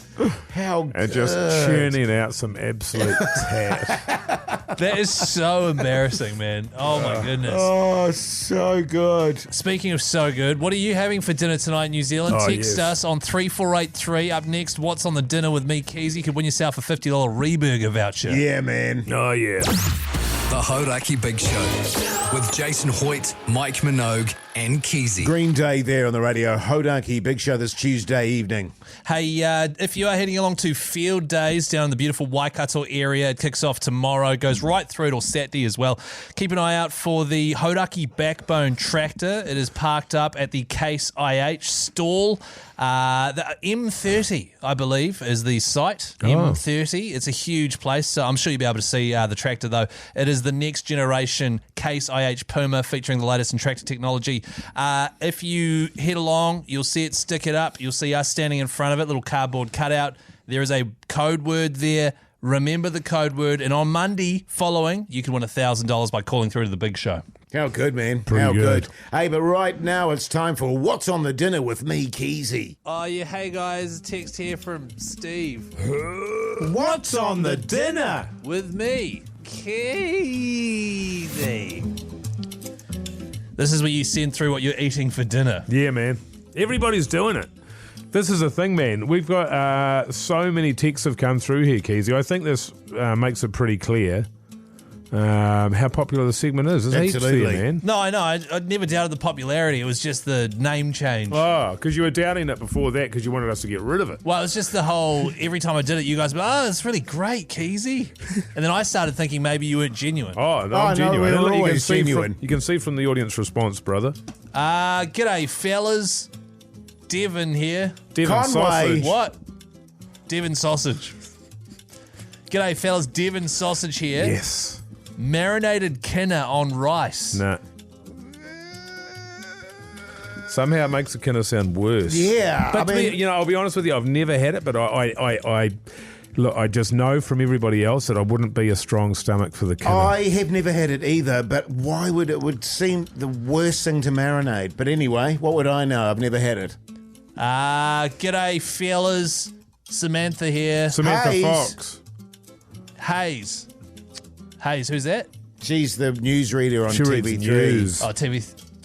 How
And just churning out some absolute tat.
That is so embarrassing, man. Oh, my goodness.
Oh, so good.
Speaking of so good, what are you having for dinner tonight in New Zealand?
Oh,
Text
yes.
us on 3483. Up next, what's on the dinner with me, Keyzie? You could win yourself a $50 Reburger voucher.
Yeah, man.
Oh, yeah.
The Hauraki Big Show with Jason Hoyte, Mike Minogue, and Keyzie.
Green Day there on the Radio Hauraki Big Show this Tuesday evening.
Hey, if you are heading along to Field Days down in the beautiful Waikato area, it kicks off tomorrow, goes right through till Saturday as well. Keep an eye out for the Hauraki Backbone tractor. It is parked up at the Case IH stall. The M30, I believe, is the site. M30. It's a huge place, so I'm sure you'll be able to see the tractor, though. It is the next generation Case IH Puma featuring the latest in tractor technology. If you head along, you'll see it, stick it up. You'll see us standing in front of it, little cardboard cutout. There is a code word there. Remember the code word. And on Monday following, you can win $1,000 by calling through to the big show.
How good, man.
Pretty
How
good.
Hey, but right now it's time for What's on the Dinner with me, Keyzie.
Oh, yeah. Hey, guys. Text here from Steve.
What's on the dinner?
With me, Keyzie. This is where you send through what you're eating for dinner.
Yeah, man. Everybody's doing it. This is a thing, man. We've got so many texts have come through here, Keyzie. I think this makes it pretty clear how popular the segment is. There's heaps
Absolutely.
there, man.
No, I know. I never doubted the popularity. It was just the name change.
Oh, because you were doubting it before that because you wanted us to get rid of it.
Well, it was just the whole, every time I did it, you guys were, oh, it's really great, Keyzie. And then I started thinking maybe you weren't genuine.
Oh, no,
Oh,
I'm
no,
genuine.
we're
And look,
always
see
genuine.
you can see from the audience response, brother.
G'day, fellas. Devon here.
Devon
Conway.
sausage.
What? Devon sausage. G'day, fellas. Devon sausage here.
Yes.
Marinated kinna on rice.
Nah. Somehow it makes the kinda sound worse.
Yeah,
But
I mean,
I'll be honest with you, I've never had it, but I look, I just know from everybody else that I wouldn't be a strong stomach for the kinna.
I have never had it either, but why would it would seem the worst thing to marinate? But anyway, what would I know? I've never had it.
G'day, fellas. Samantha here.
Samantha
Hayes.
Fox.
Hayes. Hayes, who's that?
She's the newsreader on
She reads
TV3.
news.
Oh, TV.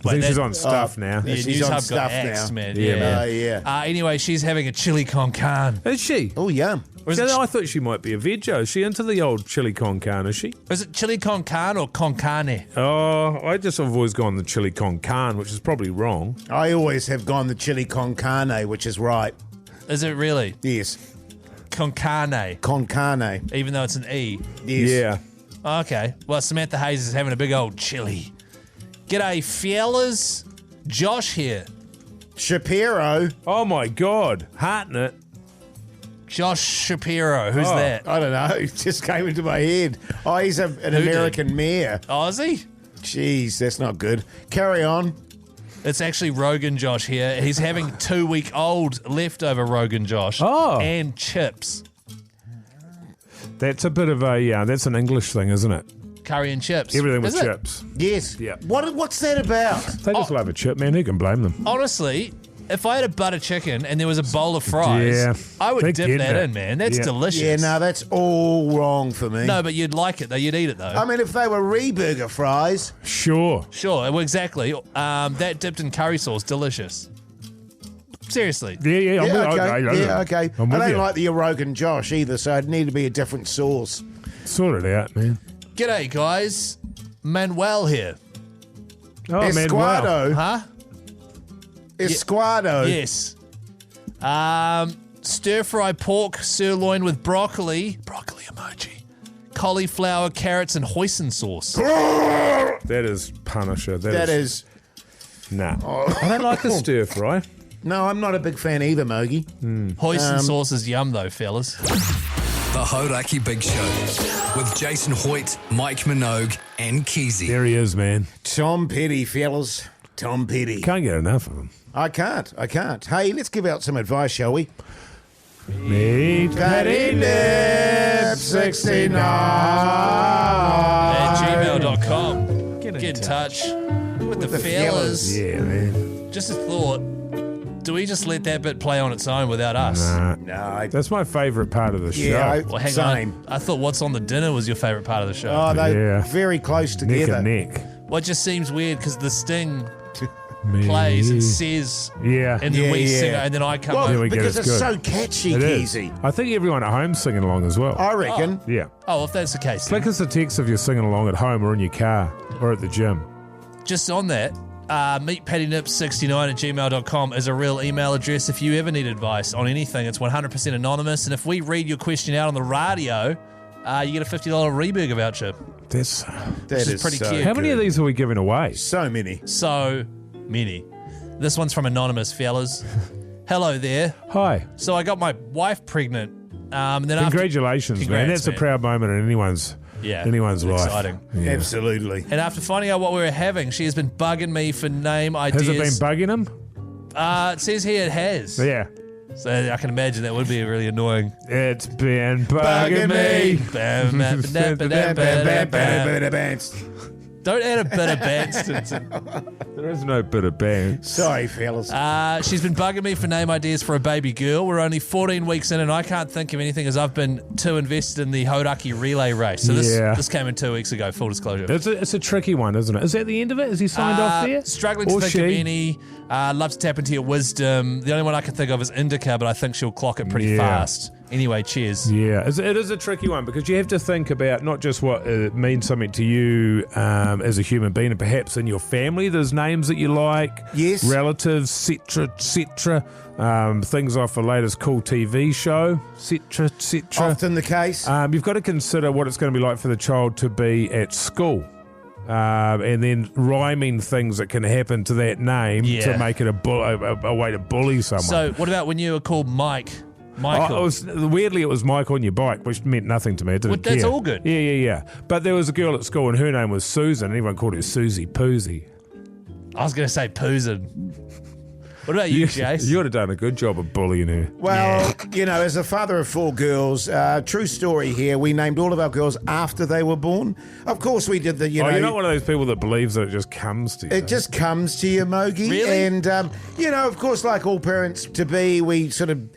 I think she's on stuff now.
Yeah,
She's
News
on
Hub
stuff
got axed,
now.
man.
Yeah, man.
Yeah.
Anyway, she's having a chili con carne.
Is she?
Oh, yeah.
Or is,
Yeah,
it,
I thought she might be a veggie. Is she into the old chili con carne, is she?
is it chili con carne or con carne?
Oh, I just have always gone the chili con carne, which is probably wrong.
I always have gone the chili con carne, which is right.
Is it really?
Yes.
Con carne,
Con carne.
even though it's an E.
Yes.
Yeah.
Okay. Well, Samantha Hayes is having a big old chili. G'day, fellas. Josh here.
Shapiro.
Oh my God, Hartnett.
Josh Shapiro. Who's
Oh.
that?
I don't know. It just came into my head. Oh, he's an
did?
American mayor.
Oh, is he?
Jeez, that's not good. Carry on.
It's actually Rogan Josh here. He's having 2-week-old leftover Rogan Josh.
Oh.
And chips.
That's a bit of a that's an English thing, isn't it?
Curry and chips.
Everything with
Is it?
chips.
Yes.
Yeah.
What's that about?
They just love a chip, man. Who can blame them?
Honestly, if I had a butter chicken and there was a bowl of fries,
Yeah.
I would
They
dip
get
that
that.
in, man. That's
Yeah.
delicious.
Yeah, no, that's all wrong for me.
No, but you'd like it, though. You'd eat it, though.
I mean, if they were Reburger fries,
Sure.
Sure, well, exactly. That dipped in curry sauce, delicious. Seriously.
Yeah, I'm with,
okay.
I'm
I
with
don't
you.
like the Rogan Josh either, so it'd need to be a different sauce.
Sort it out, man.
G'day, guys. Manuel here.
Oh, man, wow.
Esquado.
Huh?
Esquado.
Yes. Stir-fry pork sirloin with broccoli. Broccoli emoji. Cauliflower, carrots, and hoisin sauce.
That is Punisher.
That is.
Nah. I don't like a stir fry.
No, I'm not a big fan either, Mogi.
Hoisin sauce is yum, though, fellas.
The Hauraki Big Show with Jason Hoyte, Mike Minogue, and Keyzie.
There he is, man.
Tom Petty, fellas. Tom Petty.
Can't get enough of him.
I can't. Hey, let's give out some advice, shall we?
Meet
Petty Nip 69
At gmail.com. Get in touch with the fellas.
Yeah, man.
Just a thought. Do we just let that bit play on its own without us?
No,
That's my favourite part of the show.
yeah,
Well, hang
same.
on. I thought What's on the Dinner was your favourite part of the show.
Oh, they're
Yeah.
very close
Neck
together.
and neck.
Well, it just seems weird because the Sting
Me.
plays and says,
Yeah.
and then
Yeah,
we
yeah.
sing it, and then I come
Here
over.
we go.
Because
It's
it's
good.
so catchy,
It is.
Keyzie.
I think everyone at home's singing along as well.
I reckon.
Yeah.
Oh, if that's the case.
Flick us a text if you're singing along at home or in your car or at the gym.
Just on that, meetpattynip69 at gmail.com is a real email address. If you ever need advice on anything, it's 100% anonymous. And if we read your question out on the radio, you get a $50 Reburger voucher.
That's
That
is pretty cute.
how many of
good.
these are we giving away?
So many.
So many. This one's from Anonymous, fellas. Hello there.
Hi.
So I got my wife pregnant. And then
Congratulations, man.
Congrats,
That's a proud moment in anyone's life.
Exciting.
Yeah.
Absolutely.
And after finding out what we were having, she has been bugging me for name ideas.
Has it been bugging him?
It says here it has.
Yeah.
So I can imagine that would be really annoying.
It's been bugging me.
Don't add a bit of Banston.
There is no bit of band.
Sorry, fellas.
She's been bugging me for name ideas for a baby girl. We're only 14 weeks in and I can't think of anything as I've been too invested in the Hauraki relay race. So this came in 2 weeks ago, full disclosure.
It's a tricky one, isn't it? Is that the end of it? Is he signed off there?
Struggling to
Or
think
she?
of any. Love to tap into your wisdom. The only one I can think of is Indica, but I think she'll clock it pretty fast. Anyway, cheers.
Yeah, it is a tricky one because you have to think about not just what it means something to you as a human being, and perhaps in your family, there's names that you like,
Yes.
relatives, etc. Things off the latest cool TV show, etc.
Often the case.
You've got to consider what it's going to be like for the child to be at school. And then rhyming things that can happen to that name to make it a way to bully someone.
So, what about when you were called Michael?
Weirdly, it was Mike on your bike, which meant nothing to me. I didn't
that's
care.
all good.
Yeah. But there was a girl at school, and her name was Susan. And everyone called her Susie Poosie.
I was going to say Poozin. What about you, Jace?
You would have done a good job of bullying her.
Well, as a father of 4 girls, true story here, we named all of our girls after they were born. Of course we did the,
You're not one of those people that believes that it just comes to you.
It just comes to you, Mogi.
Really?
And, of course, like all parents-to-be, we sort of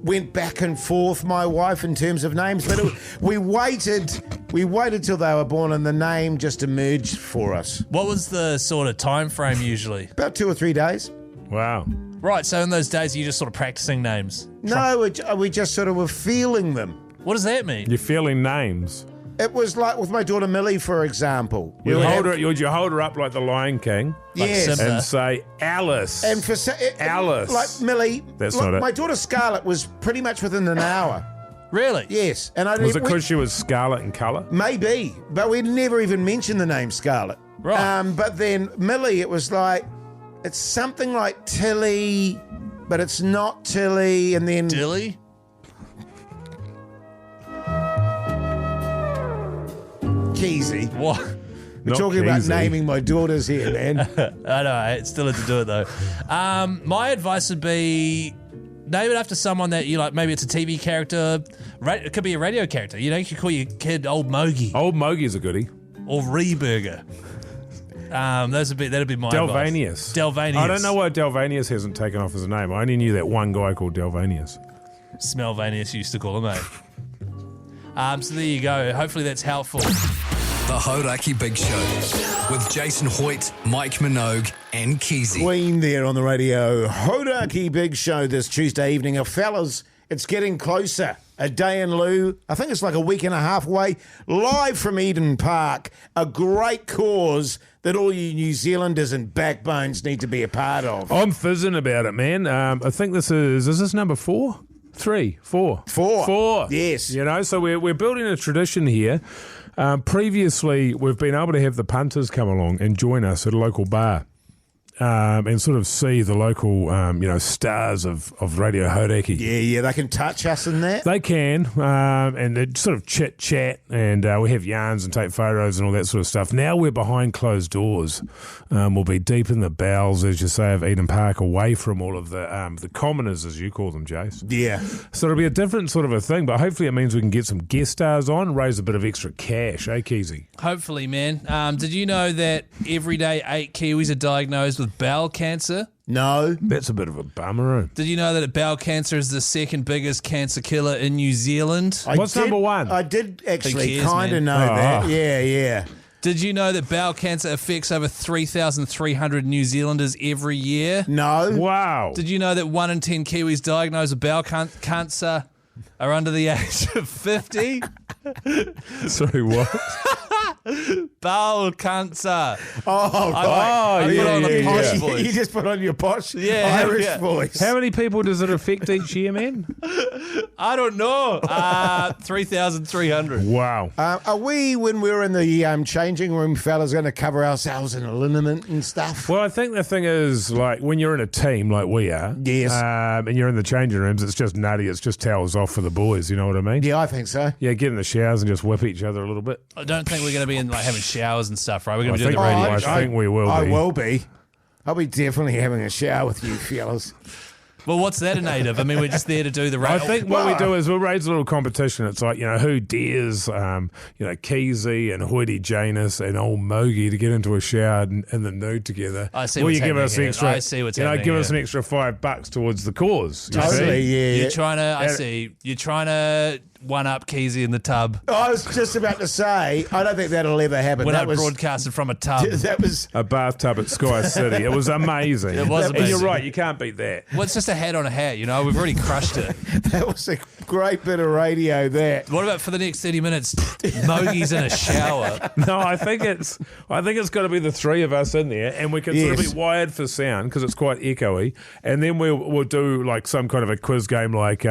went back and forth, my wife, in terms of names. But we waited till they were born and the name just emerged for us.
What was the sort of time frame usually?
About 2 or 3 days.
Wow.
Right, so in those days, you're just sort of practicing names.
No, we just sort of were feeling them.
What does that mean?
You're feeling names.
It was like with my daughter Millie, for example.
Would you hold her up like the Lion King?
Like
Yes.
Simba.
And say, Alice.
And for
Alice.
like Millie,
That's not it.
my daughter Scarlett was pretty much within an hour.
Really?
Yes, and
Was it because she was scarlet in colour?
maybe, but we never even mentioned the name Scarlett.
Right.
But then Millie, it was like it's something like Tilly, but it's not Tilly, and then
Dilly?
Keyzie.
What?
We're
Not
talking about
Keyzie.
naming my daughters here, man.
I know, I still had to do it though. My advice would be name it after someone that you like. Maybe it's a TV character. It could be a radio character. You could call your kid Old Mogi
Old Mogie's a goodie.
or Reburger. That'd be my
Delvanius.
advice. Delvanius.
I don't know why Delvanius hasn't taken off as a name. I only knew that one guy called Delvanius.
Smellvanius used to call him, mate. So there you go. Hopefully that's helpful.
The Hauraki Big Show with Jason Hoyte, Mike Minogue, and Keyzie.
Queen there on the Radio Hauraki Big Show this Tuesday evening. Fellas, it's getting closer. A day in Loo. I think it's like a week and a half away. Live from Eden Park. A great cause that all you New Zealanders and backbones need to be a part of.
I'm fizzing about it, man. I think this is number 4? 3, 4. 4.
Yes.
So we're building a tradition here. Previously, we've been able to have the punters come along and join us at a local bar. and sort of see the local, stars of Radio Hauraki.
Yeah, they can touch us in that.
They can, and they sort of chit-chat, and we have yarns and take photos and all that sort of stuff. Now we're behind closed doors. We'll be deep in the bowels, as you say, of Eden Park, away from all of the commoners, as you call them, Jace.
Yeah.
So it'll be a different sort of a thing, but hopefully it means we can get some guest stars on, raise a bit of extra cash, Keyzie?
Hopefully, man. Did you know that every day 8 Kiwis are diagnosed with bowel cancer?
No.
That's a bit of a bummer.
Did you know that bowel cancer is the second biggest cancer killer in New Zealand?
What's number one?
I did actually
cares,
kind of
man?
know that. Yeah.
Did you know that bowel cancer affects over 3,300 New Zealanders every year?
No.
Wow.
Did you know that 1 in 10 Kiwis diagnosed with bowel cancer are under the age of 50?
Sorry, what?
Bowel cancer.
Oh,
I put on a posh voice.
You just put on your posh
Irish
voice.
How many people does it affect each year, man?
I don't know. 3,300.
Wow.
Are we, when we're in the changing room, fellas, going to cover ourselves in a liniment and stuff?
Well, I think the thing is, like, when you're in a team like we are,
Yes.
and you're in the changing rooms, it's just nutty. It's just towels off for the boys, you know what I mean?
Yeah, I think so.
Yeah, get in the showers and just whip each other a little bit.
I don't think we're going to be in like having showers and stuff, right? We're going to be doing
think-
the radio.
I think we will
I
be.
will be. I'll be definitely having a shower with you fellas.
Well, what's that a native? I mean, we're just there to do the radio.
I think what we do is we'll raise a little competition. It's like, who dares, Keyzie and Hoytey J and old Mogi to get into a shower in the nude together.
I see
Will
what's
you give
happening
us
here.
extra?
I see what's happening
Give us
here.
an extra $5 towards the cause. you
Totally,
see?
yeah.
You're trying to, I see, you're trying to one-up Keyzie in the tub.
I was just about to say, I don't think that'll ever happen.
When I
That was
broadcasted from a tub.
that was
A bathtub at Sky City. It was amazing.
It was
And you're
amazing.
right, you can't beat that.
Well, it's just a hat on a hat, We've already crushed it.
that was a great bit of radio. That
What about for the next 30 minutes, Mogi's in a shower?
No, I think it's got to be the three of us in there, and we can sort of
Yes.
be wired for sound because it's quite echoey. And then we'll do like some kind of a quiz game, like you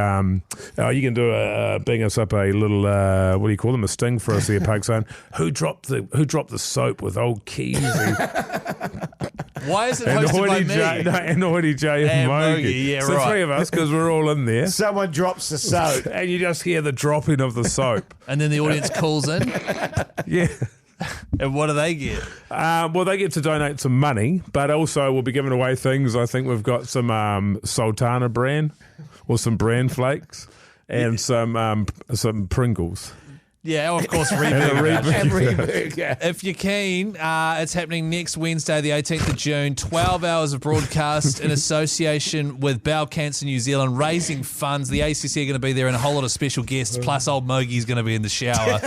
can do bring us up a little what do you call them, a sting for us here, Pug Son. Who dropped the soap with old Keyzie
Why is it
and
hosted by
Hoytey
me?
J? No, and Hoytey J and
And
Mogi.
Mogi, yeah,
It's the
right.
three of us because we're all in there.
someone drops the soap.
And you just hear the dropping of the soap.
And then the audience calls in,
Yeah.
and what do they get?
Well, they get to donate some money, but also we'll be giving away things. I think we've got some Sultana bran or some bran flakes and some Pringles.
Yeah, of course,
And a
Reburger.
If you're keen, it's happening next Wednesday, the 18th of June. 12 hours of broadcast in association with Bowel Cancer New Zealand, raising funds. The ACC are going to be there and a whole lot of special guests, plus old Mogi's going to be in the shower.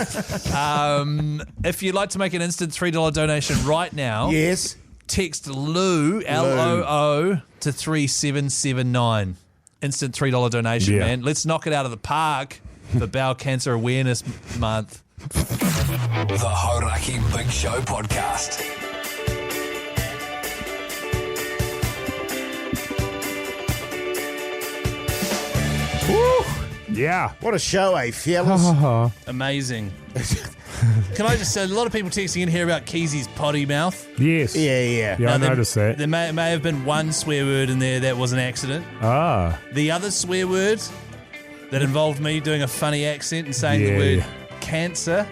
If you'd like to make an instant $3 donation right now,
Yes.
text Loo, L-O-O, to 3779. Instant $3 donation,
Yeah.
man. Let's knock it out of the park for Bowel Cancer Awareness Month.
The Hauraki Big Show podcast.
Yeah.
What a show, fellas?
Amazing. Can I just say, a lot of people texting in here about Keyzie's potty mouth.
Yes.
Yeah.
Yeah, I
Now,
noticed that.
There may have been one swear word in there that was an accident.
Ah.
The other swear word that involved me doing a funny accent and saying
Yeah,
the word
yeah.
cancer,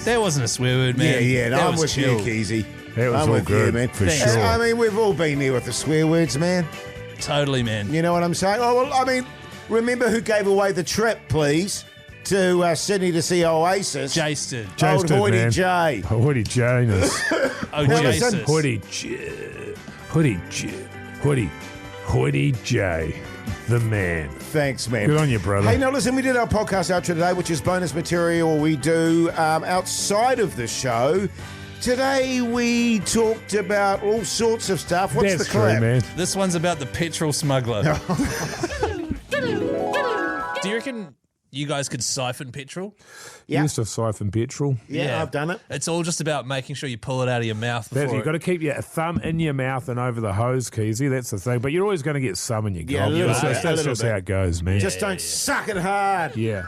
that wasn't a swear word, man.
Yeah. No,
That
I'm
was
with
chill.
you, Keyzie.
That was
I'm
all
with
good,
you, man.
for
Thanks.
sure.
I mean, we've all been there with the swear words, man.
Totally, man.
You know what I'm saying? Oh, well, I mean, remember who gave away the trip, please, to Sydney to see Oasis?
Jace did.
Jace
Old
did,
Hoytey
man.
J.
Hoytey Janus.
Oh,
Now
Jesus.
listen,
Hoytey J. The man.
Thanks, man.
Good on you, brother.
Hey, now listen, we did our podcast outro today, which is bonus material we do outside of the show. Today we talked about all sorts of stuff. What's
That's
the
true,
clip?
man.
This one's about the petrol smuggler. Do you reckon you guys could siphon petrol?
Yeah.
Used to siphon petrol.
Yeah, I've done it.
It's all just about making sure you pull it out of your mouth
That's,
before
you've got to keep your thumb in your mouth and over the hose, Keyzie. That's the thing. But you're always going to get some in your
Yeah, a
gob.
little
That's
bit, a
just
little
how
bit.
it goes, man.
Just don't suck it hard.
Yeah.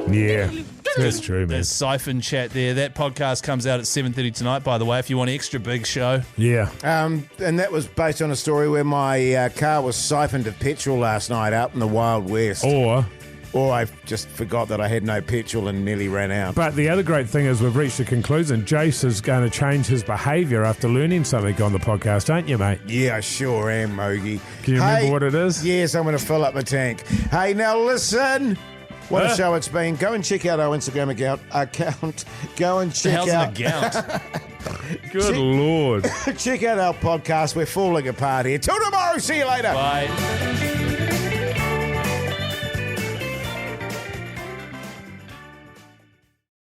Yeah. That's true, man.
There's Siphon Chat there. That podcast comes out at 7:30 tonight, by the way, if you want an extra big show.
Yeah.
And that was based on a story where my car was siphoned of petrol last night out in the Wild West. Or I just forgot that I had no petrol and nearly ran out.
But the other great thing is we've reached a conclusion. Jace is going to change his behaviour after learning something on the podcast, aren't you, mate?
Yeah, I sure am, Mogi.
Can you remember what it is?
Yes, I'm going to fill up my tank. Hey, now listen. What a show it's been. Go and check out our Instagram account. Go and check out...
The hell's an account?
Good Lord.
Check out our podcast. We're falling apart here. Till tomorrow. See you later.
Bye.